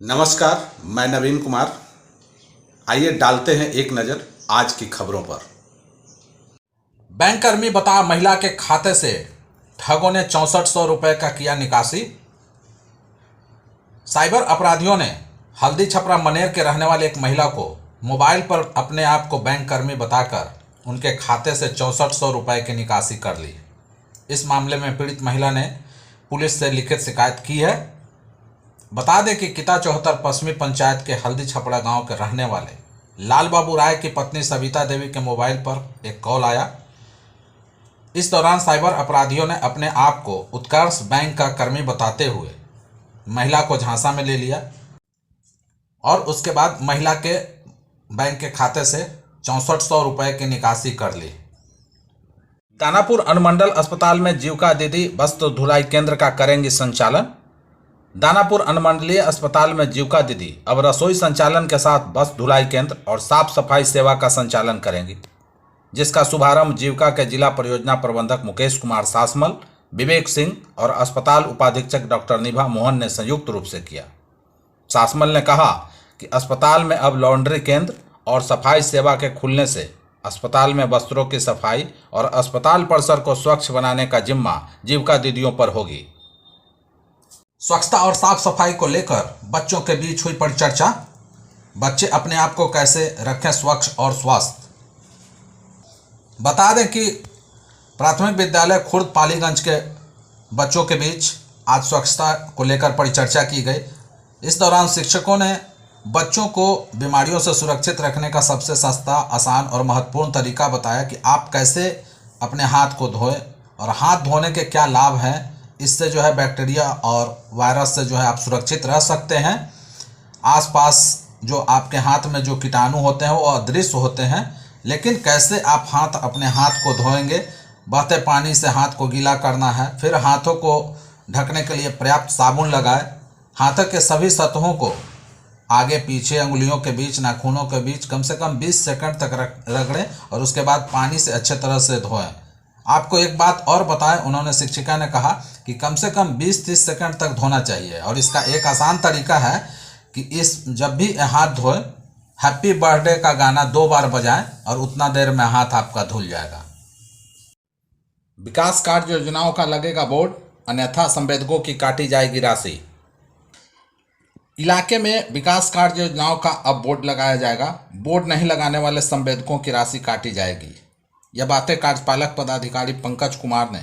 नमस्कार, मैं नवीन कुमार। आइए डालते हैं एक नज़र आज की खबरों पर। बैंककर्मी बता महिला के खाते से ठगों ने 6400 रुपए का किया निकासी। साइबर अपराधियों ने हल्दी छपरा मनेर के रहने वाले एक महिला को मोबाइल पर अपने आप को बैंककर्मी बताकर उनके खाते से 6400 रुपए की निकासी कर ली। इस मामले में पीड़ित महिला ने पुलिस से लिखित शिकायत की है। बता दें कि किता चौहत्तर पश्चिमी पंचायत के हल्दी छपड़ा गांव के रहने वाले लाल बाबू राय की पत्नी सविता देवी के मोबाइल पर एक कॉल आया। इस दौरान साइबर अपराधियों ने अपने आप को उत्कर्ष बैंक का कर्मी बताते हुए महिला को झांसा में ले लिया और उसके बाद महिला के बैंक के खाते से 6400 रुपए की निकासी कर ली। दानापुर अनुमंडल अस्पताल में जीविका दीदी वस्त्र धुलाई केंद्र का करेंगी संचालन। दानापुर अनुमंडलीय अस्पताल में जीविका दीदी अब रसोई संचालन के साथ वस्त्र धुलाई केंद्र और साफ सफाई सेवा का संचालन करेंगी, जिसका शुभारंभ जीविका के जिला परियोजना प्रबंधक मुकेश कुमार सासमल, विवेक सिंह और अस्पताल उपाधीक्षक डॉक्टर निभा मोहन ने संयुक्त रूप से किया। सासमल ने कहा कि अस्पताल में अब लॉन्ड्री केंद्र और सफाई सेवा के खुलने से अस्पताल में वस्त्रों की सफाई और अस्पताल परिसर को स्वच्छ बनाने का जिम्मा जीविका दीदियों पर होगी। स्वच्छता और साफ सफाई को लेकर बच्चों के बीच हुई परिचर्चा। बच्चे अपने आप को कैसे रखें स्वच्छ और स्वस्थ। बता दें कि प्राथमिक विद्यालय खुर्द पालीगंज के बच्चों के बीच आज स्वच्छता को लेकर परिचर्चा की गई। इस दौरान शिक्षकों ने बच्चों को बीमारियों से सुरक्षित रखने का सबसे सस्ता, आसान और महत्वपूर्ण तरीका बताया कि आप कैसे अपने हाथ को धोएं और हाथ धोने के क्या लाभ हैं। इससे जो है बैक्टीरिया और वायरस से जो है आप सुरक्षित रह सकते हैं। आसपास जो आपके हाथ में जो कीटाणु होते हैं वो अदृश्य होते हैं, लेकिन कैसे आप अपने हाथ को धोएंगे। बहते पानी से हाथ को गीला करना है, फिर हाथों को ढकने के लिए पर्याप्त साबुन लगाएं। हाथों के सभी सतहों को आगे पीछे, अंगुलियों के बीच, नाखूनों के बीच कम से कम 20 सेकंड तक रगड़ें और उसके बाद पानी से अच्छे तरह से धोएं। आपको एक बात और बताएं, उन्होंने शिक्षिका ने कहा कि कम से कम 20-30 सेकंड तक धोना चाहिए और इसका एक आसान तरीका है कि जब भी हाथ धोएं हैप्पी बर्थडे का गाना 2 बार बजाएं और उतना देर में हाथ आपका धुल जाएगा। विकास कार्य योजनाओं का लगेगा बोर्ड, अन्यथा संवेदकों की काटी जाएगी राशि। इलाके में विकास कार्य योजनाओं का अब बोर्ड लगाया जाएगा। बोर्ड नहीं लगाने वाले संवेदकों की राशि काटी जाएगी। यह बातें कार्यपालक पदाधिकारी पंकज कुमार ने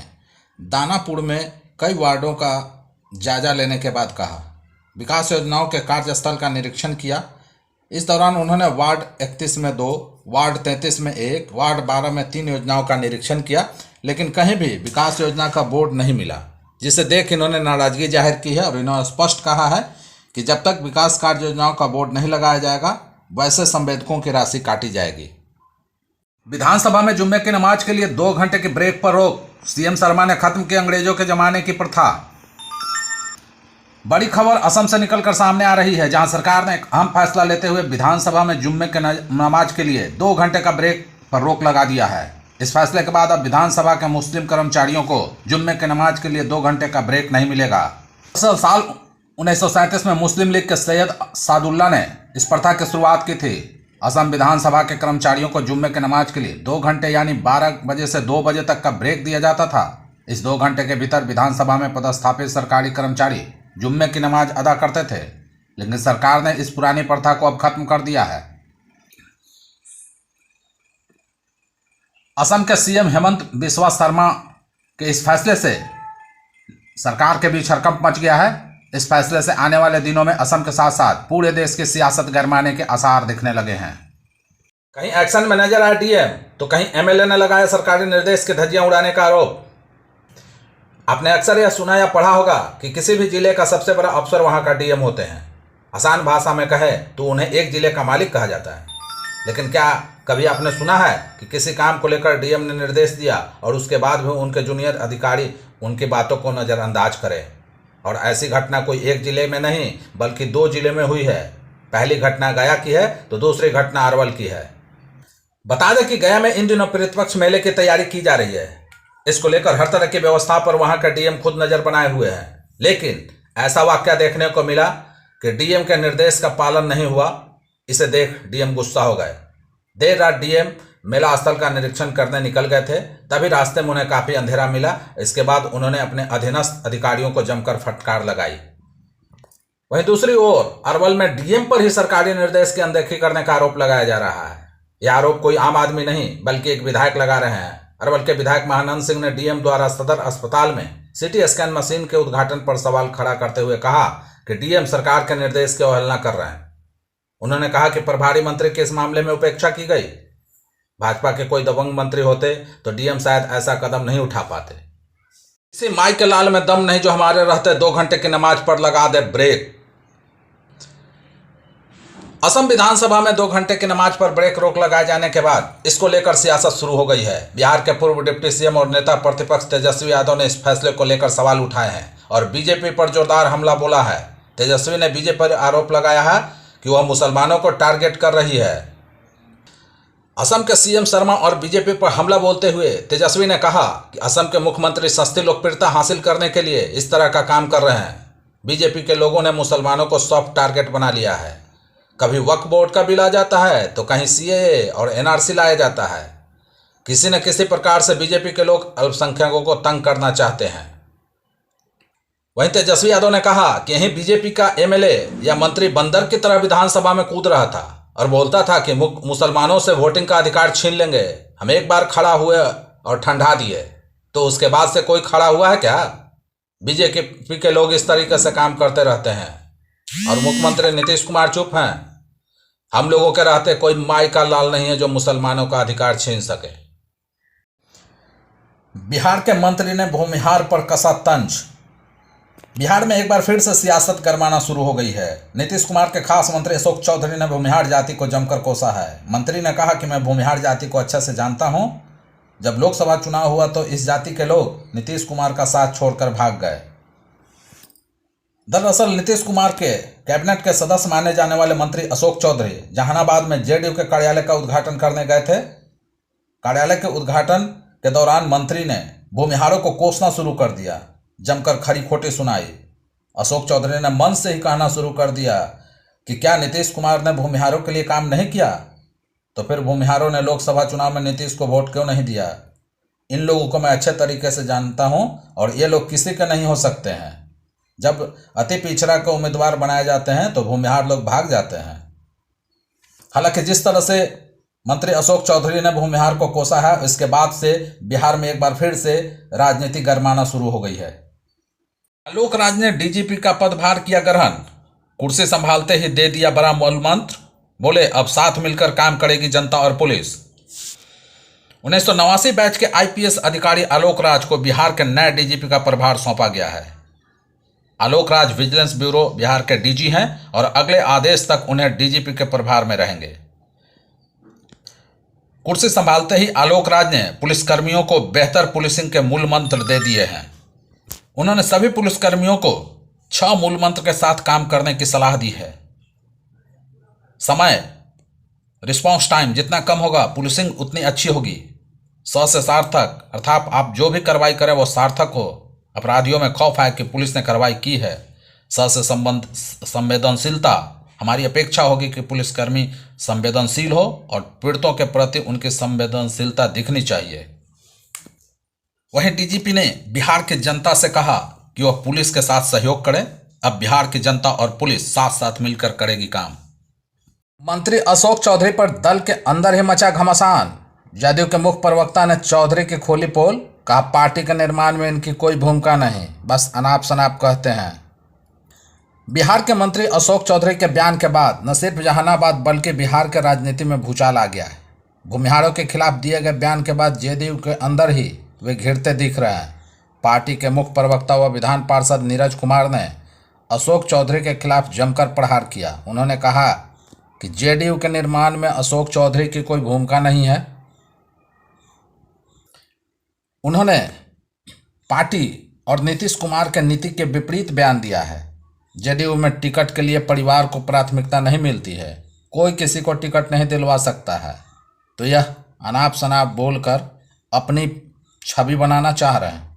दानापुर में कई वार्डों का जायजा लेने के बाद कहा। विकास योजनाओं के कार्यस्थल का निरीक्षण किया। इस दौरान उन्होंने वार्ड 31 में 2, वार्ड 33 में 1, वार्ड 12 में 3 योजनाओं का निरीक्षण किया, लेकिन कहीं भी विकास योजना का बोर्ड नहीं मिला, जिसे देख इन्होंने नाराजगी जाहिर की है और इन्होंने स्पष्ट कहा है कि जब तक विकास कार्य योजनाओं का बोर्ड नहीं लगाया जाएगा वैसे संवेदकों की राशि काटी जाएगी। विधानसभा में जुम्मे की नमाज के लिए 2 घंटे की ब्रेक पर रोक। सीएम शर्मा ने खत्म की अंग्रेजों के जमाने की प्रथा। बड़ी खबर असम से निकलकर सामने आ रही है, जहां सरकार ने एक अहम फैसला लेते हुए विधानसभा में जुम्मे के नमाज के लिए 2 घंटे का ब्रेक पर रोक लगा दिया है। इस फैसले के बाद अब विधानसभा के मुस्लिम कर्मचारियों को जुम्मे के नमाज के लिए 2 घंटे का ब्रेक नहीं मिलेगा। साल 1937 में मुस्लिम लीग के सैयद सादुल्ला ने इस प्रथा की शुरुआत की थी। असम विधानसभा के कर्मचारियों को जुम्मे के नमाज के लिए 2 घंटे यानी 12 बजे से 2 बजे तक का ब्रेक दिया जाता था। इस 2 घंटे के भीतर विधानसभा में पदस्थापित सरकारी कर्मचारी जुम्मे की नमाज अदा करते थे, लेकिन सरकार ने इस पुरानी प्रथा को अब खत्म कर दिया है। असम के सीएम हेमंत बिस्वा शर्मा के इस फैसले से सरकार के बीच हड़कंप मच गया है। इस फैसले से आने वाले दिनों में असम के साथ साथ पूरे देश की सियासत गरमाने के आसार दिखने लगे हैं। कहीं एक्शन में नजर आया डीएम तो कहीं एमएलए ने लगाया सरकारी निर्देश की धज्जियां उड़ाने का आरोप। आपने अक्सर यह सुना या पढ़ा होगा कि किसी भी जिले का सबसे बड़ा अफसर वहां का डीएम होते हैं। आसान भाषा में कहे तो उन्हें एक जिले का मालिक कहा जाता है। लेकिन क्या कभी आपने सुना है कि किसी काम को लेकर डीएम ने निर्देश दिया और उसके बाद भी उनके जूनियर अधिकारी उनकी बातों को नज़रअंदाज करें? और ऐसी घटना कोई एक जिले में नहीं बल्कि 2 जिले में हुई है। पहली घटना गया की है तो दूसरी घटना अरवल की है। बता दें कि गया में इन दिनों पितृपक्ष मेले की तैयारी की जा रही है। इसको लेकर हर तरह की व्यवस्था पर वहां का डीएम खुद नजर बनाए हुए हैं। लेकिन ऐसा वाकया देखने को मिला कि डीएम के निर्देश का पालन नहीं हुआ। इसे देख डीएम गुस्सा हो गए। देर रात डीएम मेला स्थल का निरीक्षण करने निकल गए थे, तभी रास्ते में उन्हें काफी अंधेरा मिला। इसके बाद उन्होंने अपने अधीनस्थ अधिकारियों को जमकर फटकार लगाई। वहीं दूसरी ओर अरवल में डीएम पर ही सरकारी निर्देश की अनदेखी करने का आरोप लगाया जा रहा है। यह आरोप कोई आम आदमी नहीं बल्कि एक विधायक लगा रहे हैं। अरवल के विधायक महानंद सिंह ने डीएम द्वारा सदर अस्पताल में सीटी स्कैन मशीन के उद्घाटन पर सवाल खड़ा करते हुए कहा कि डीएम सरकार के निर्देश की अवहेलना कर रहे हैं। उन्होंने कहा कि प्रभारी मंत्री की इस मामले में उपेक्षा की गई। भाजपा के कोई दबंग मंत्री होते तो डीएम शायद ऐसा कदम नहीं उठा पाते। इसी माई के लाल में दम नहीं जो हमारे रहते 2 घंटे की नमाज पर लगा दे ब्रेक। असम विधानसभा में 2 घंटे की नमाज पर ब्रेक रोक लगाए जाने के बाद इसको लेकर सियासत शुरू हो गई है। बिहार के पूर्व डिप्टी सीएम और नेता प्रतिपक्ष तेजस्वी यादव ने इस फैसले को लेकर सवाल उठाए हैं और बीजेपी पर जोरदार हमला बोला है। तेजस्वी ने बीजेपी पर आरोप लगाया है कि वह मुसलमानों को टारगेट कर रही है। असम के सीएम शर्मा और बीजेपी पर हमला बोलते हुए तेजस्वी ने कहा कि असम के मुख्यमंत्री सस्ती लोकप्रियता हासिल करने के लिए इस तरह का काम कर रहे हैं। बीजेपी के लोगों ने मुसलमानों को सॉफ्ट टारगेट बना लिया है। कभी वक्फ बोर्ड का बिल आ जाता है तो कहीं सीएए और एनआरसी लाया जाता है। किसी न किसी प्रकार से बीजेपी के लोग अल्पसंख्यकों को तंग करना चाहते हैं। वहीं तेजस्वी यादव ने कहा कि यही बीजेपी का एमएलए या मंत्री बंदर की तरह विधानसभा में कूद रहा था और बोलता था कि मुसलमानों से वोटिंग का अधिकार छीन लेंगे। हम एक बार खड़ा हुए और ठंडा दिए तो उसके बाद से कोई खड़ा हुआ है क्या? बीजेपी के लोग इस तरीके से काम करते रहते हैं और मुख्यमंत्री नीतीश कुमार चुप हैं। हम लोगों के रहते कोई माई का लाल नहीं है जो मुसलमानों का अधिकार छीन सके। बिहार के मंत्री ने भूमिहार पर कसा तंज। बिहार में एक बार फिर से सियासत गरमाना शुरू हो गई है। नीतीश कुमार के खास मंत्री अशोक चौधरी ने भूमिहार जाति को जमकर कोसा है। मंत्री ने कहा कि मैं भूमिहार जाति को अच्छे से जानता हूं। जब लोकसभा चुनाव हुआ तो इस जाति के लोग नीतीश कुमार का साथ छोड़कर भाग गए। दरअसल नीतीश कुमार के कैबिनेट के सदस्य माने जाने वाले मंत्री अशोक चौधरी जहानाबाद में जेडीयू के कार्यालय का उद्घाटन करने गए थे। कार्यालय के उद्घाटन के दौरान मंत्री ने भूमिहारों को कोसना शुरू कर दिया, जमकर खरी खोटी सुनाई। अशोक चौधरी ने मन से ही कहना शुरू कर दिया कि क्या नीतीश कुमार ने भूमिहारों के लिए काम नहीं किया? तो फिर भूमिहारों ने लोकसभा चुनाव में नीतीश को वोट क्यों नहीं दिया? इन लोगों को मैं अच्छे तरीके से जानता हूं और ये लोग किसी के नहीं हो सकते हैं। जब अति पिछड़ा को उम्मीदवार बनाए जाते हैं तो भूमिहार लोग भाग जाते हैं। हालांकि जिस तरह से मंत्री अशोक चौधरी ने भूमिहार को कोसा है, इसके बाद से बिहार में एक बार फिर से राजनीति गरमाना शुरू हो गई है। आलोक राज ने डीजीपी का पदभार किया ग्रहण। कुर्सी संभालते ही दे दिया बड़ा मूल मंत्र। बोले अब साथ मिलकर काम करेगी जनता और पुलिस। 1989 बैच के आईपीएस अधिकारी आलोक राज को बिहार के नए डीजीपी का प्रभार सौंपा गया है। आलोक राज विजिलेंस ब्यूरो बिहार के डीजी हैं और अगले आदेश तक उन्हें डीजीपी के प्रभार में रहेंगे। कुर्सी संभालते ही आलोक राज ने पुलिसकर्मियों को बेहतर पुलिसिंग के मूल मंत्र दे दिए हैं। उन्होंने सभी पुलिसकर्मियों को 6 मूल मंत्र के साथ काम करने की सलाह दी है। समय, रिस्पॉन्स टाइम जितना कम होगा पुलिसिंग उतनी अच्छी होगी। 100 से सार्थक, अर्थात आप जो भी कार्रवाई करें वो सार्थक हो। अपराधियों में खौफ है कि पुलिस ने कार्रवाई की है। 100 से संवेदनशीलता, हमारी अपेक्षा होगी कि पुलिसकर्मी संवेदनशील हो और पीड़ितों के प्रति उनकी संवेदनशीलता दिखनी चाहिए। वहीं डीजीपी ने बिहार की जनता से कहा कि वह पुलिस के साथ सहयोग करे। अब बिहार की जनता और पुलिस साथ साथ मिलकर करेगी काम। मंत्री अशोक चौधरी पर दल के अंदर ही मचा घमासान। जदयू के मुख्य प्रवक्ता ने चौधरी की खोली पोल। कहा पार्टी के निर्माण में इनकी कोई भूमिका नहीं, बस अनाप शनाप कहते हैं। बिहार के मंत्री अशोक चौधरी के बयान के बाद न सिर्फ जहानाबाद बल्कि बिहार के राजनीति में भूचाल आ गया है। भूमिहारों के खिलाफ दिए गए बयान के बाद जेडीयू के अंदर ही वे घिरते दिख रहे हैं। पार्टी के मुख्य प्रवक्ता व विधान पार्षद नीरज कुमार ने अशोक चौधरी के खिलाफ जमकर प्रहार किया। उन्होंने कहा कि जेडीयू के निर्माण में अशोक चौधरी की कोई भूमिका नहीं है। उन्होंने पार्टी और नीतीश कुमार के नीति के विपरीत बयान दिया है। जेडीयू में टिकट के लिए परिवार को प्राथमिकता नहीं मिलती है। कोई किसी को टिकट नहीं दिलवा सकता है। तो यह अनाप शनाप बोलकर अपनी छवि बनाना चाह रहे हैं।